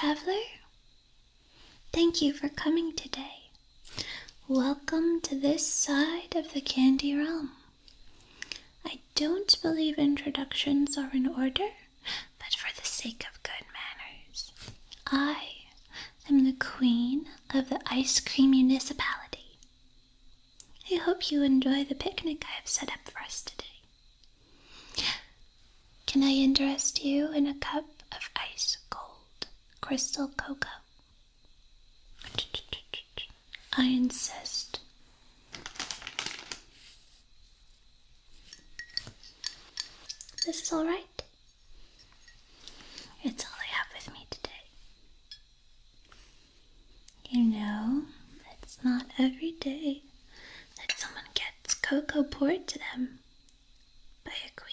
traveler. Thank you for coming today. Welcome to this side of the candy realm. I don't believe introductions are in order, but for the sake of good manners, I am the queen of the ice cream municipality. I hope you enjoy the picnic I have set up for us today. Can I interest you in a cup of ice cold crystal cocoa? I insist. This is all right. It's all I have with me today. You know, it's not every day that someone gets cocoa poured to them by a queen.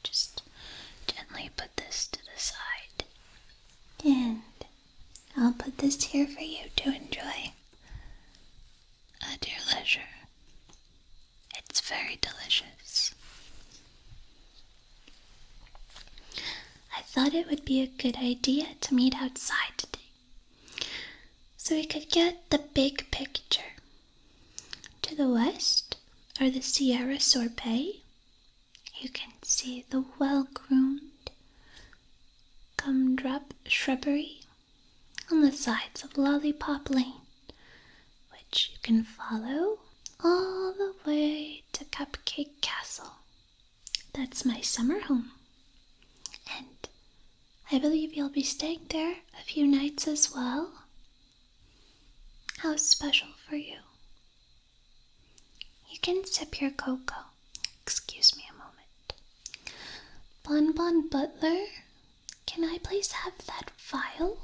Just gently put this to the side. And I'll put this here for you to enjoy at your leisure. It's very delicious. I thought it would be a good idea to meet outside today, so we could get the big picture. To the west are the Sierra Sorbet. You can see the well-groomed gumdrop shrubbery on the sides of Lollipop Lane, which you can follow all the way to Cupcake Castle. That's my summer home, and I believe you'll be staying there a few nights as well. How special for you. You can sip your cocoa. Excuse me a moment. Bonbon Butler, can I please have that vial?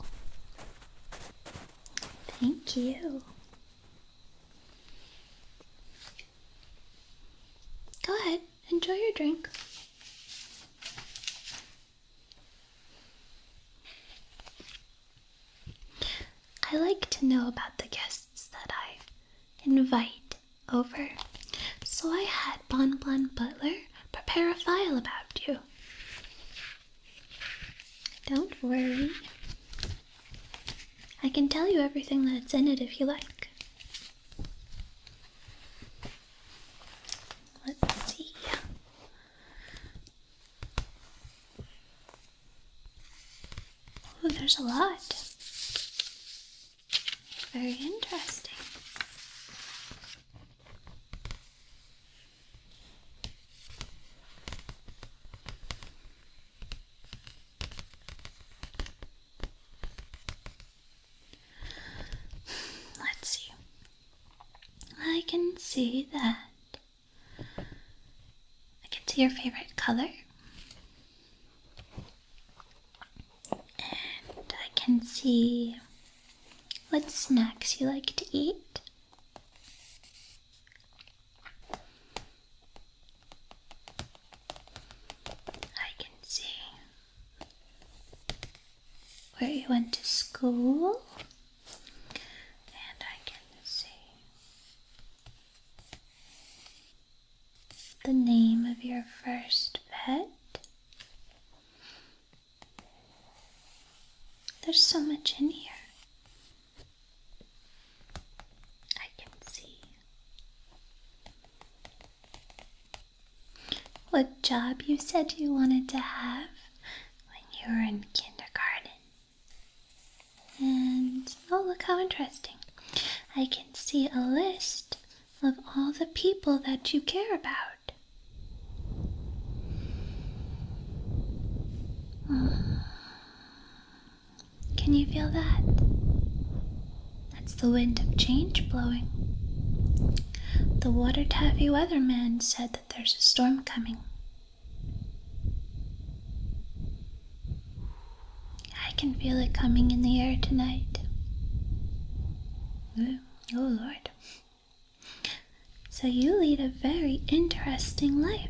Thank you. Go ahead, enjoy your drink. I like to know about the guests that I invite over, so I had Bonbon Butler prepare a file about you. Don't worry. I can tell you everything that's in it if you like. Let's see. Oh, there's a lot. Very interesting. Let's see. I can see that. I can see your favorite color. And I can see what snacks you like to eat. I can see where you went to school. And I can see the name of your first pet. There's so much in here. What job you said you wanted to have when you were in kindergarten. And, oh, look how interesting. I can see a list of all the people that you care about. Can you feel that? That's the wind of change blowing. The Water Taffy weatherman said that there's a storm coming. I can feel it coming in the air tonight. Oh Lord. So you lead a very interesting life.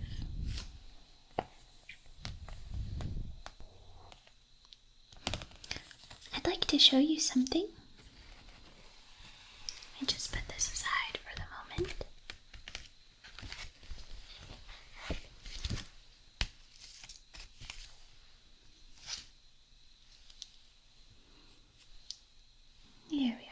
I'd like to show you something. I just put this aside for the moment. Here we are.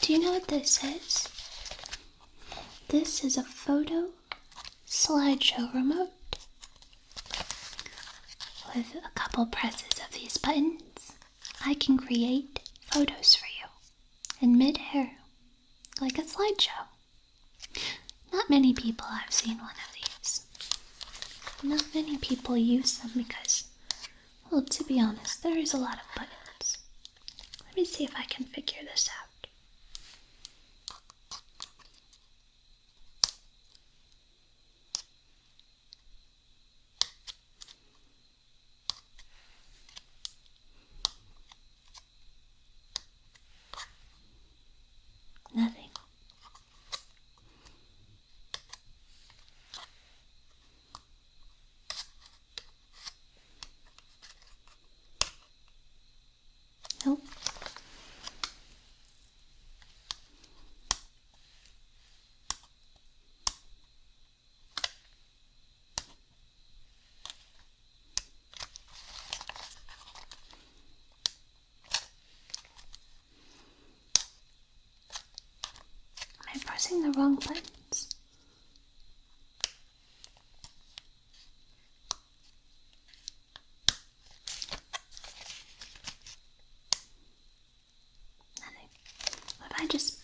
Do you know what this is? This is a photo slideshow remote. With a couple presses of these buttons, I can create photos for you in mid-air, like a slideshow. Not many people have seen one of these. Not many people use them because, well, to be honest, there is a lot of buttons. Let me see if I can figure this out. Nothing. Nope. Am I pressing the wrong buttons? Nothing. What if I just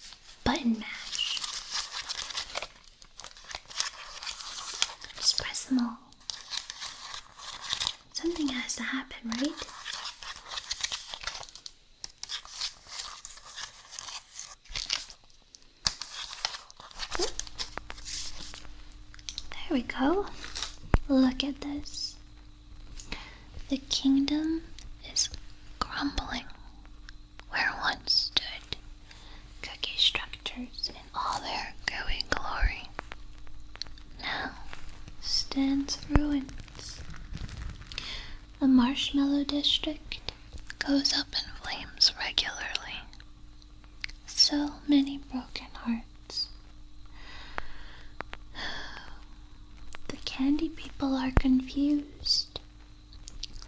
button mash? Just press them all. Something has to happen, right? There we go. Look at this. The kingdom is crumbling where once stood cookie structures in all their gooey glory. Now stands ruins. The marshmallow district goes up in flames regularly. So many broken hearts. The candy people are confused.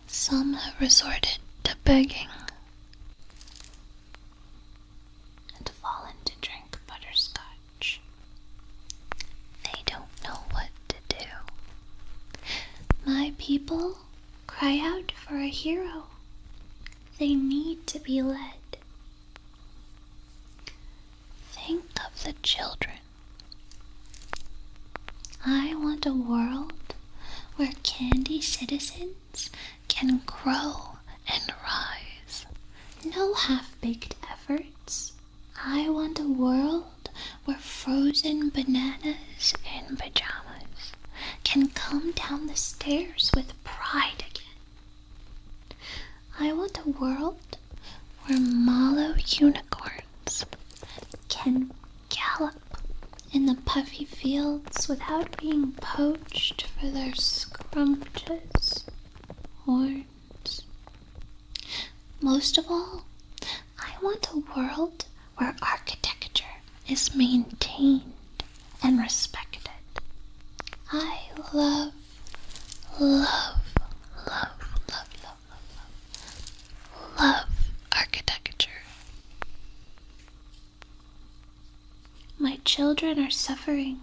Some have resorted to begging and fallen to drink butterscotch. They don't know what to do. My people cry out for a hero. They need to be led. Think of the children. I want a world where candy citizens can grow and rise. No half-baked efforts. I want a world where frozen bananas in pajamas can come down the stairs with pride again. I want a world where mallow unicorns can gallop in the puffy fields without being poached for their scrumptious horns. Most of all, I want a world where architecture is maintained and respected. I love, love, love, love, love, love, love architecture. My children are suffering,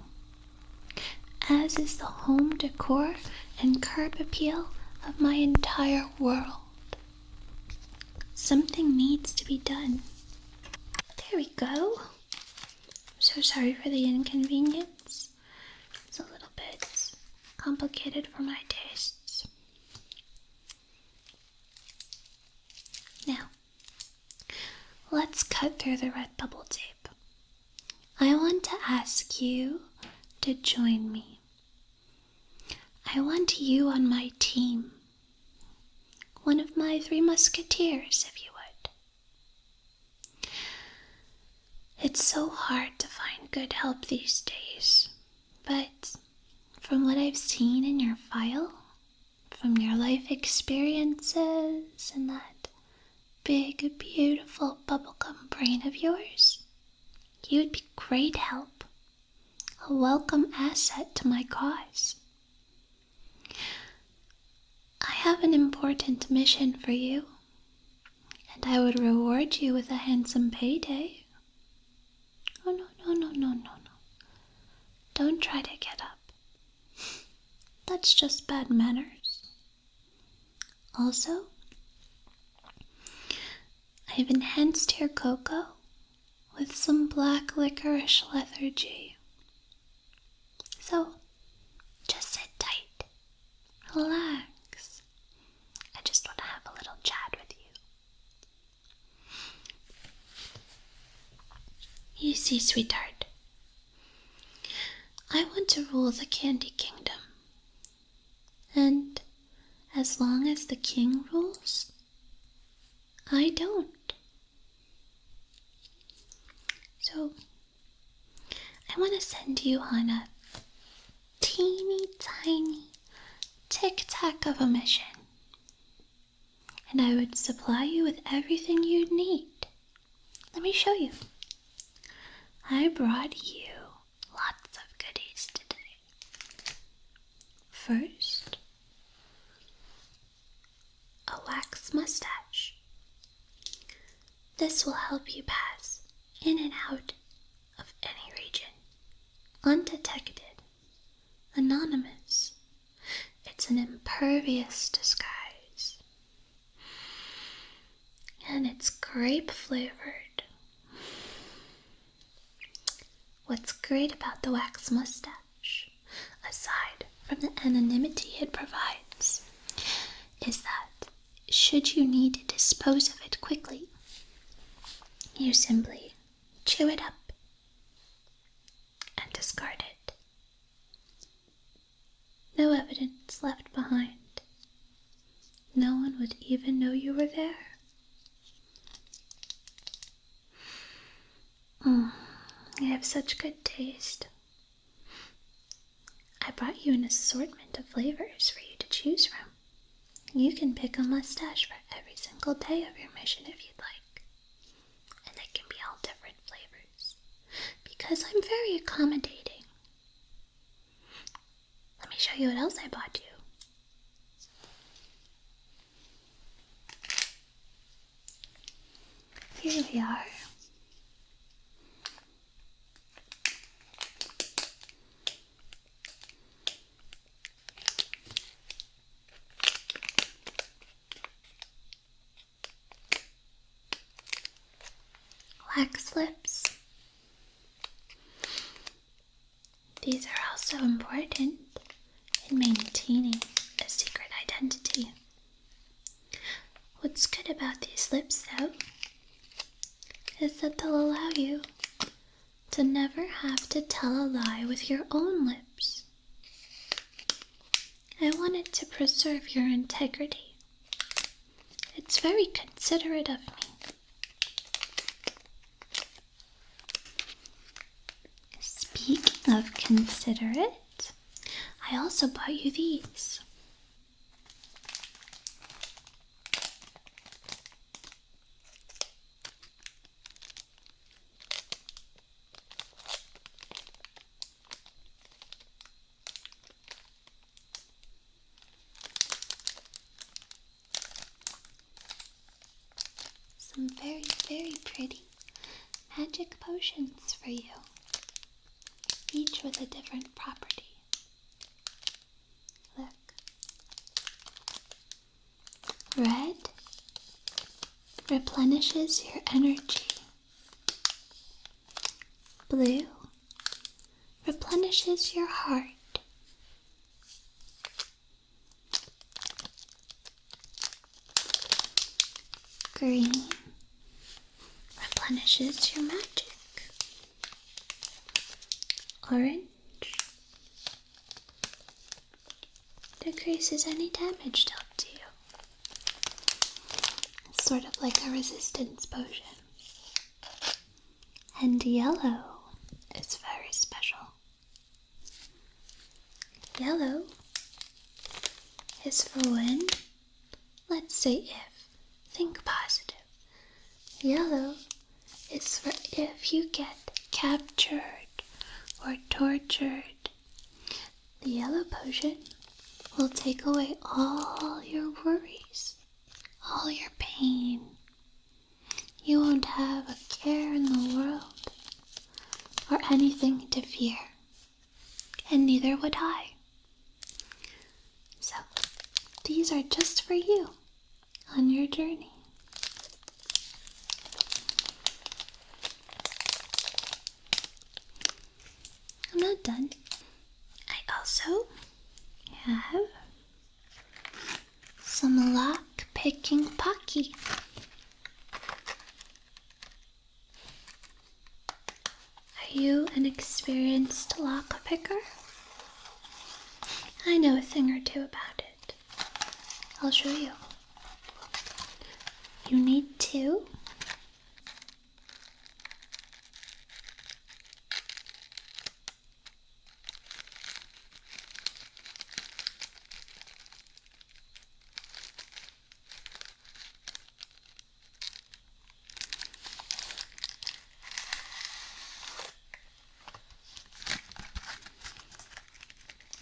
as is the home decor and curb appeal of my entire world. Something needs to be done. There we go. I'm so sorry for the inconvenience. It's a little bit complicated for my tastes. Now, let's cut through the red bubble tape. I want to ask you to join me. I want you on my team. one of my 3 musketeers, if you would. It's so hard to find good help these days, but from what I've seen in your file, from your life experiences and that big, beautiful bubblegum brain of yours, you'd be great help, a welcome asset to my cause. I have an important mission for you, and I would reward you with a handsome payday. Oh, no. Don't try to get up. That's just bad manners. Also, I've enhanced your cocoa with some black licorice lethargy. So, just sit tight, relax. I just want to have a little chat with you. You see, sweetheart, I want to rule the Candy Kingdom. And as long as the king rules, I don't. So, I want to send you on a teeny tiny tic-tac of a mission. And I would supply you with everything you'd need. Let me show you. I brought you lots of goodies today. First, a wax mustache. This will help you pass in and out of any region, undetected, anonymous. It's an impervious disguise, and it's grape flavored. What's great about the wax mustache, aside from the anonymity it provides, is that should you need to dispose of it quickly, you simply chew it up and discard it. No evidence left behind. No one would even know you were there. You have such good taste. I brought you an assortment of flavors for you to choose from. You can pick a mustache for every single day of your mission if you'd like. And it can be all different flavors, because I'm very accommodating. Let me show you what else I bought you. Here we are. Wax lips. These are also important in maintaining a secret identity. What's good about these lips, though, is that they'll allow you to never have to tell a lie with your own lips. I wanted to preserve your integrity. It's very considerate of me. Speaking of considerate, I also bought you these. Some very, very pretty magic potions for you, each with a different property. Look. Red replenishes your energy. Blue replenishes your heart. Green replenishes your magic. Orange decreases any damage dealt to you. sort of like a resistance potion. And yellow is very special. Yellow is for when, let's say think positive. Yellow is for if you get captured or tortured. The yellow potion will take away all your worries, all your pain. You won't have a care in the world or anything to fear, and neither would I. So, these are just for you on your journey. I'm not done. I also have some lock-picking Pocky. Are you an experienced lock picker? I know a thing or two about it. I'll show you. You need two.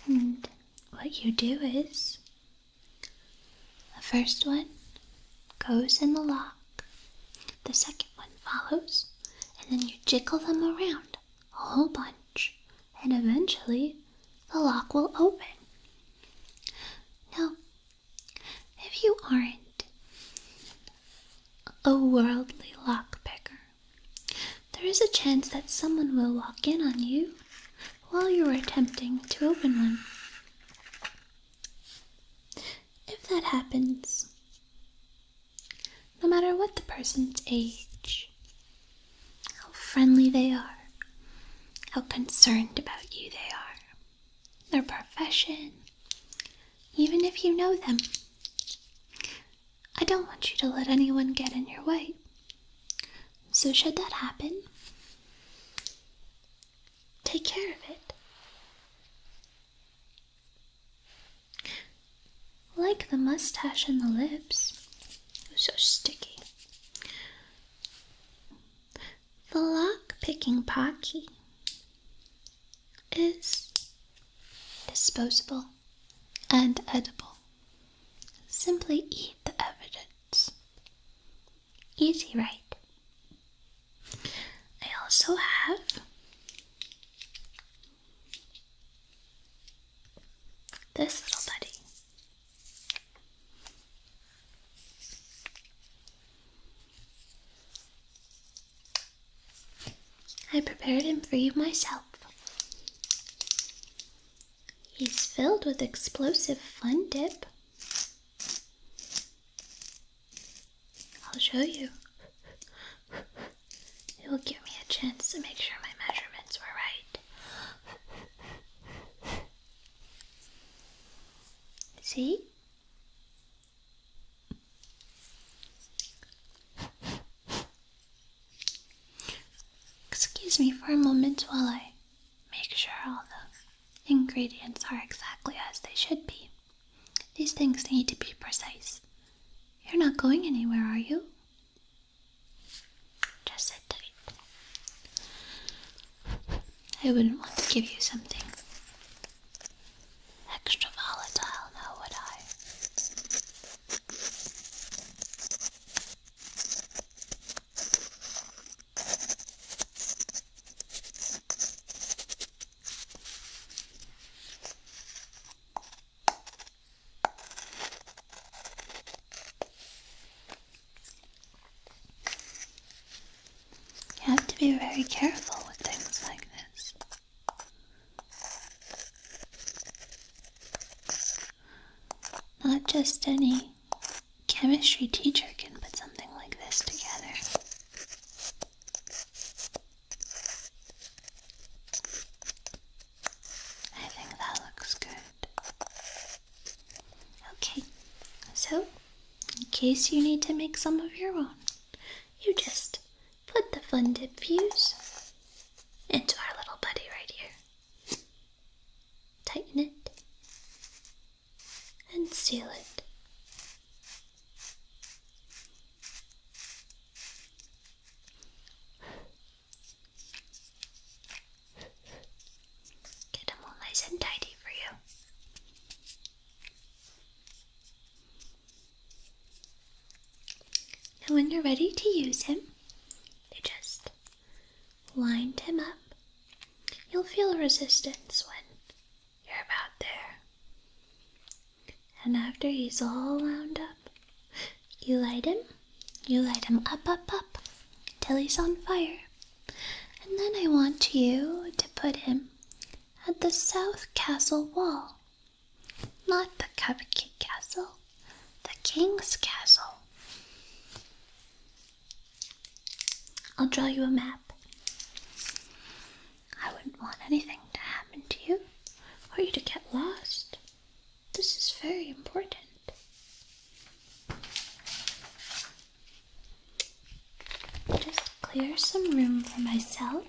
And what you do is, the first one goes in the lock, the second one follows, and then you jiggle them around a whole bunch, and eventually the lock will open. Now, if you aren't a worldly lock picker, there is a chance that someone will walk in on you while you're attempting to open one. If that happens, no matter what the person's age, how friendly they are, how concerned about you they are, their profession, even if you know them, I don't want you to let anyone get in your way. So should that happen, take care of it. Like the mustache and the lips, so sticky. The lock-picking Pocky is disposable and edible. Simply eat the evidence. Easy, right? I also have this little buddy. I prepared him for you myself. He's filled with explosive fun dip. I'll show you. It will give me a chance to make sure my measurements were right. See? Excuse me for a moment while I make sure all the ingredients are exactly as they should be. These things need to be precise. You're not going anywhere, are you? Just sit tight. I wouldn't want to give you something extra volatile, now would I? You have to be very careful with things like this. Not just any chemistry teacher can put something like this together. I think that looks good. Okay, so case you need to make some of your own, you just put the fun dip fuse into our little buddy right here. Tighten it and seal it. Get them all nice and tidy for you. And when you're ready to use him, you just wind him up. You'll feel a resistance when you're about there. And after he's all wound up, you light him up, up, up, till he's on fire. And then I want you to put him at the south castle wall. Not the cupcake castle, the king's castle. I'll draw you a map. I wouldn't want anything to happen to you, or you to get lost. This is very important. Just clear some room for myself.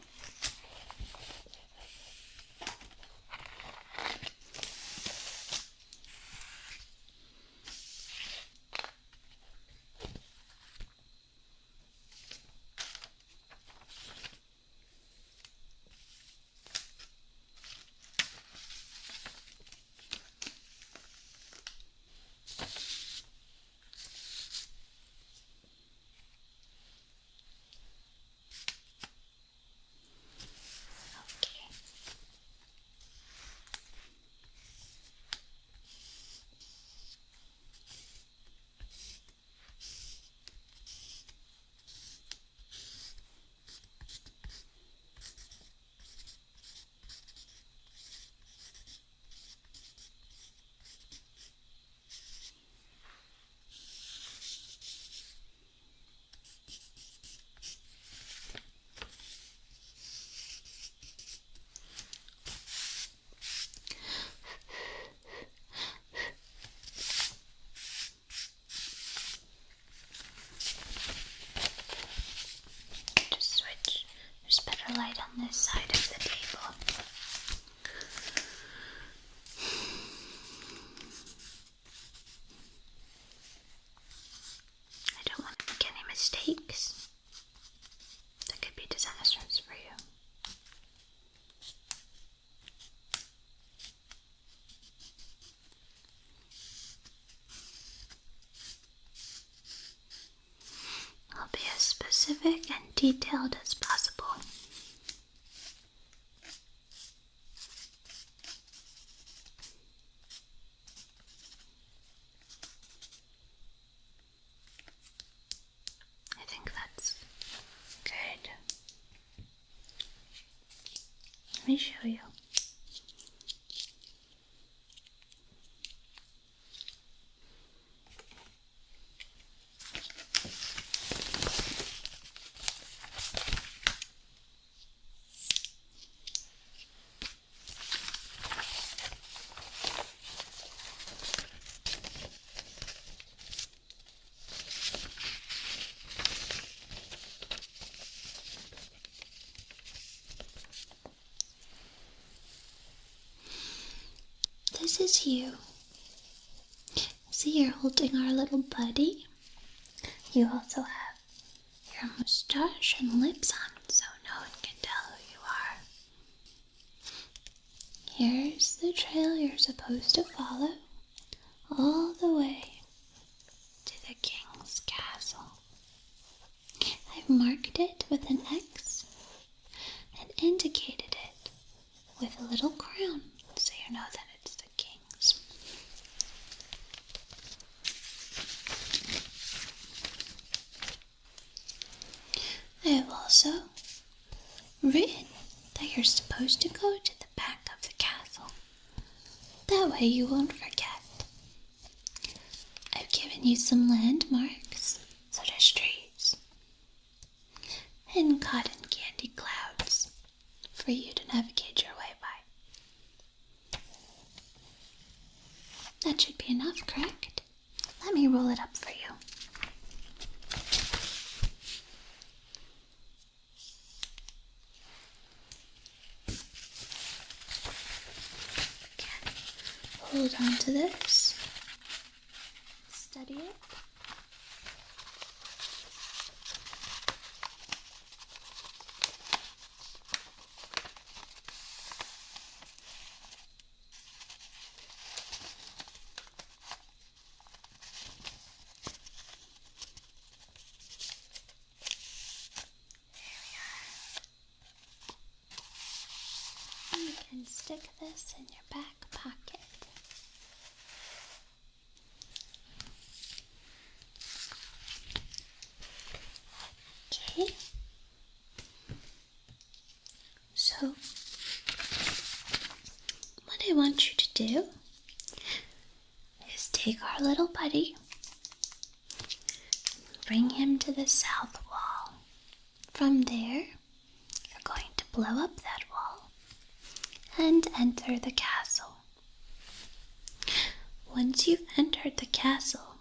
Light on this side of the table. I don't want to make any mistakes that could be disastrous for you. I'll be as specific and detailed as possible. Let me show you. This is you. See, you're holding our little buddy. You also have your mustache and lips on, so no one can tell who you are. Here's the trail you're supposed to follow, all the way to the king's castle. I've marked it with an X and indicated it with a little crown, so you know that it's the king's. I have also written that you're supposed to go to the back of the castle. That way you won't forget. I've given you some landmarks, such as trees and cotton candy clouds, for you to navigate your way by. That should be enough, correct? Let me roll it up for you. hold on to this. Steady it. You can stick this in your back pocket. Okay. So, what I want you to do is take our little buddy, bring him to the south wall. From there, you're going to blow up that wall and enter the castle. Once you've entered the castle,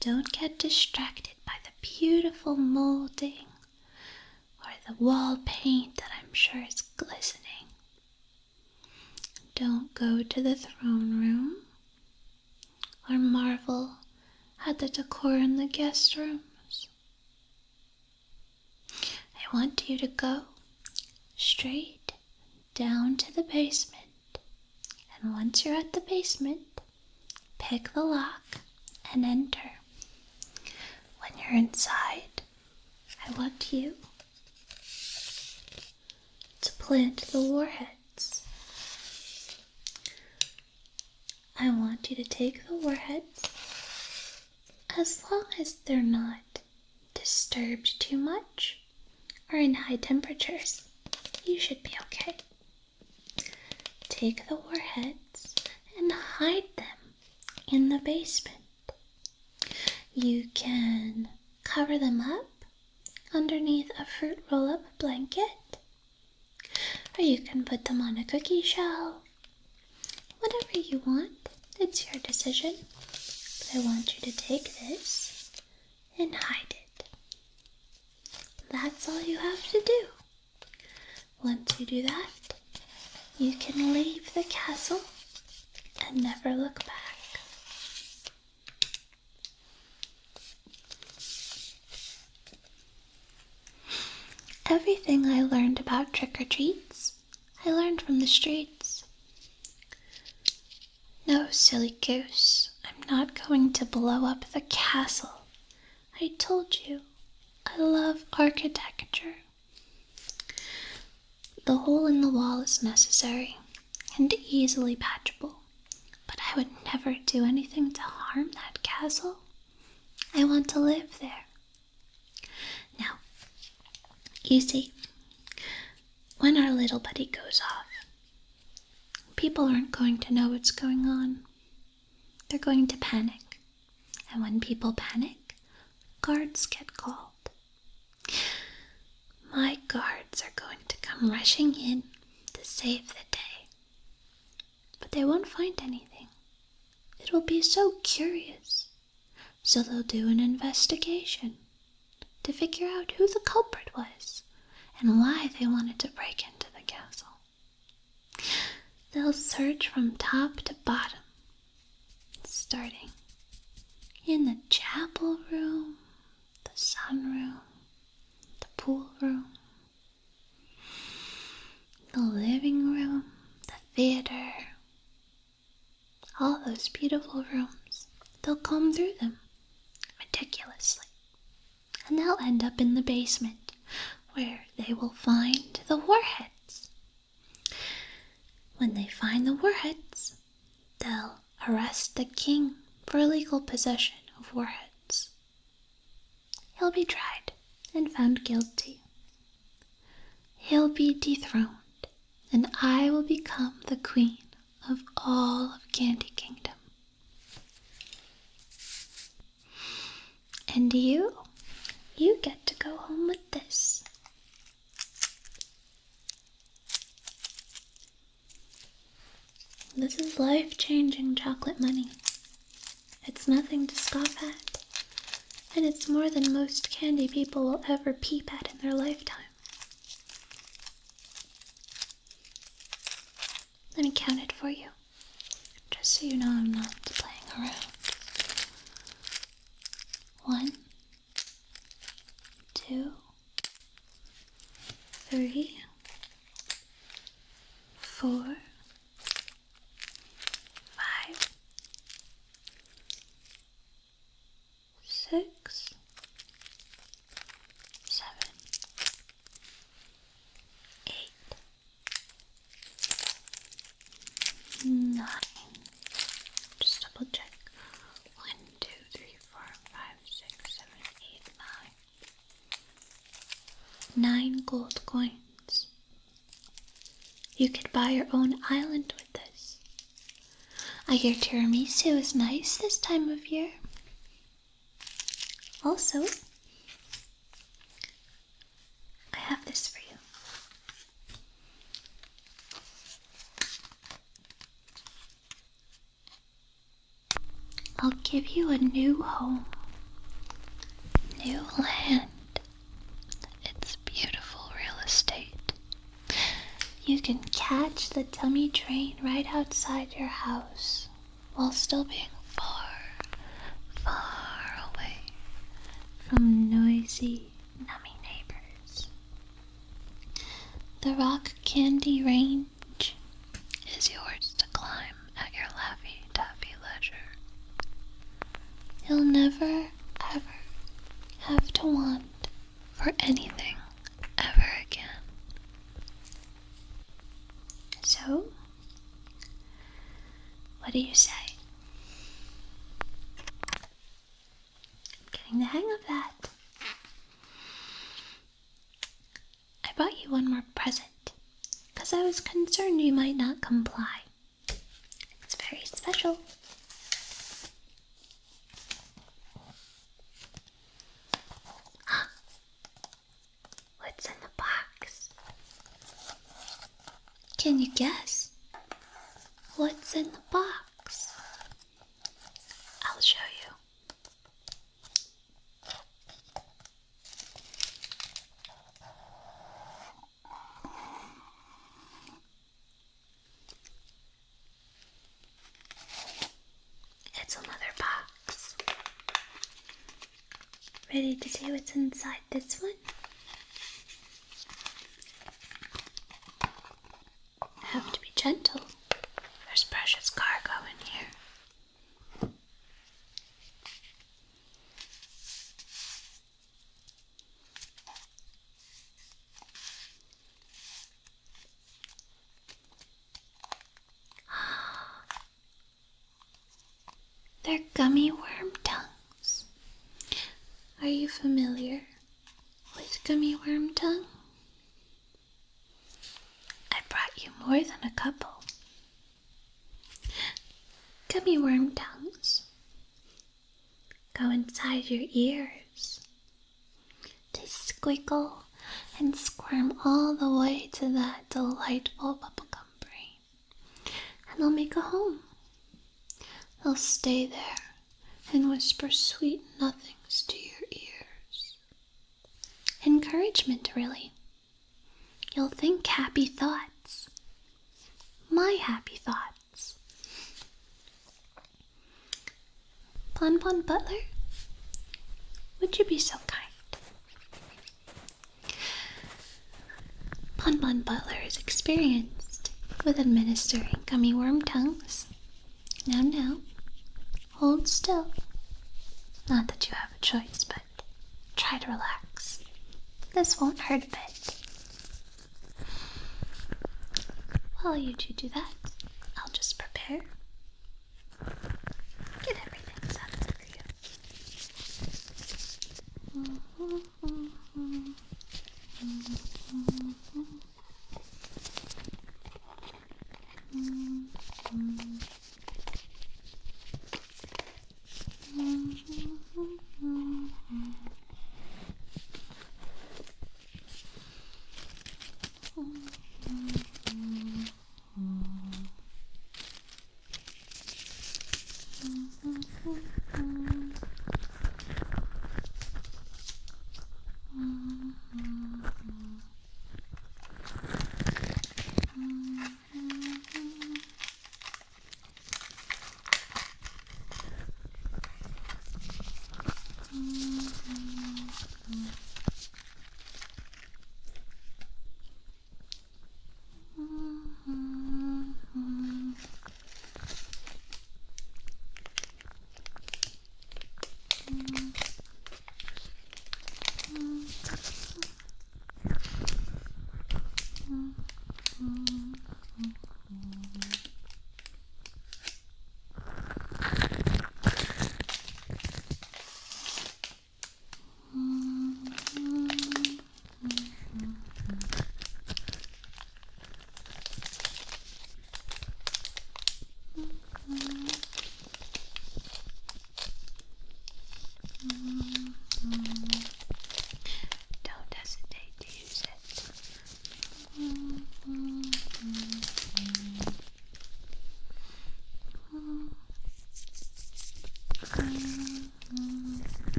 don't get distracted by the beautiful molding or the wall paint that I'm sure is glistening. Don't go to the throne room or marvel at the decor in the guest rooms. I want you to go straight down to the basement, and once you're at the basement, pick the lock and enter. When you're inside, I want you to plant the warheads. I want you to take the warheads, as long as they're not disturbed too much or in high temperatures, you should be okay. Take the warheads and hide them in the basement. You can cover them up underneath a fruit roll-up blanket, or you can put them on a cookie shelf. Whatever you want, it's your decision. But I want you to take this and hide it. That's all you have to do. Once you do that, you can leave the castle and never look back. Everything I learned about trick-or-treats, I learned from the streets. No, silly goose, I'm not going to blow up the castle. I told you, I love architecture. The hole in the wall is necessary and easily patchable, but I would never do anything to harm that castle. I want to live there. Now, you see, when our little buddy goes off, people aren't going to know what's going on. They're going to panic. And when people panic, guards get called. My guards are going to come rushing in to save the day. But they won't find anything. It will be so curious. So they'll do an investigation to figure out who the culprit was and why they wanted to break into the castle. They'll search from top to bottom, starting in the chapel room, the sunroom, the pool room, the living room, the theater, all those beautiful rooms. They'll comb through them meticulously, and they'll end up in the basement, where they will find the warheads. When they find the warheads, they'll arrest the king for illegal possession of warheads. He'll be tried and found guilty. He'll be dethroned, and I will become the queen of all of Candy Kingdom. And you get to go home with this. This is life-changing chocolate money. It's nothing to scoff at, and it's more than most candy people will ever peep at in their lifetime. Let me count it for you. just so you know I'm not playing around. 1, 2, 3, 4, 5, 6, 7, 8, 9. Just double check. 1, 2, 3, 4, 5, 6, 7, 8, 9. 9 gold coins. You could buy your own island with this. I hear tiramisu is nice this time of year. Also, I have this for you. I'll give you a new home, new land. It's beautiful real estate. You can catch the tummy train right outside your house while still being far, far away from noisy, nummy neighbors. The rock candy range is yours to climb at your laffy-taffy leisure. You'll never, ever have to want for anything ever again. So, what do you say? I'm getting the hang of that. I brought you one more present, because I was concerned you might not comply. It's very special. What's in the box? Can you guess? What's in the box? I'll show you. It's another box. Ready to see what's inside this one? Have to be gentle. There's precious cargo in here. They're gummy worm tongues. Are you familiar with gummy worm tongue? I brought you more than a couple. Gummy worm tongues go inside your ears. They squiggle and squirm all the way to that delightful bubblegum brain. And they'll make a home. They'll stay there and whisper sweet nothings to your ears. Encouragement, really. You'll think happy thoughts. My happy thoughts. Bon Bon Butler, would you be so kind? Bon Bon Butler is experienced with administering gummy worm tongues. Now, hold still. Not that you have a choice, but try to relax. This won't hurt a bit. While you two do that, I'll just prepare. Get everything settled for you.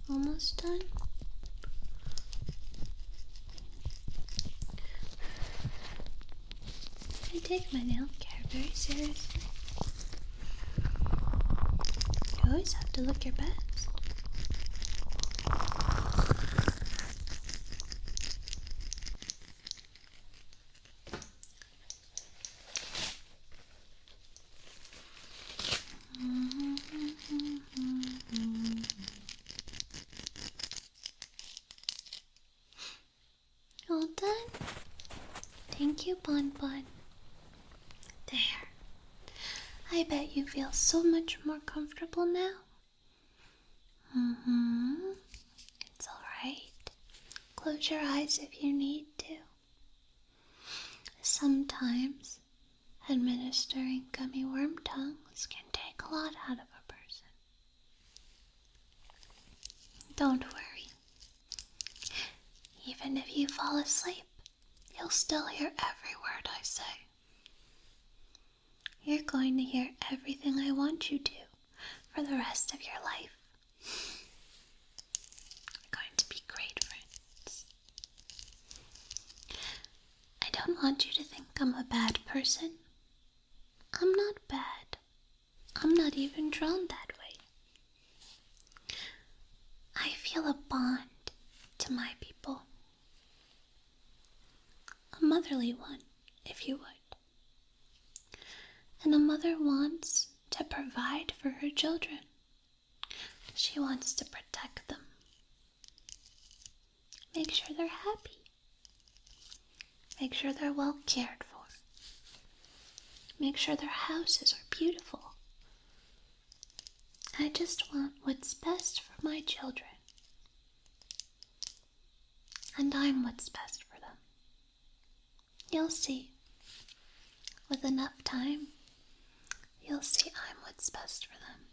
Almost done. I take my nail care very seriously. You always have to look your best. All done? Thank you, Bon Bon. There. I bet you feel so much more comfortable now. It's alright. Close your eyes if you need to. Sometimes administering gummy worm tongues can take a lot out of a person. Don't worry. Even if you fall asleep, you'll still hear every word I say. You're going to hear everything I want you to for the rest of your life. We're going to be great friends. I don't want you to think I'm a bad person. I'm not bad. I'm not even drawn that way. I feel a bond to my people. A motherly one, if you would. And a mother wants to provide for her children. She wants to protect them. Make sure they're happy. Make sure they're well cared for. Make sure their houses are beautiful. I just want what's best for my children. And I'm what's best for them. You'll see. With enough time, you'll see I'm what's best for them.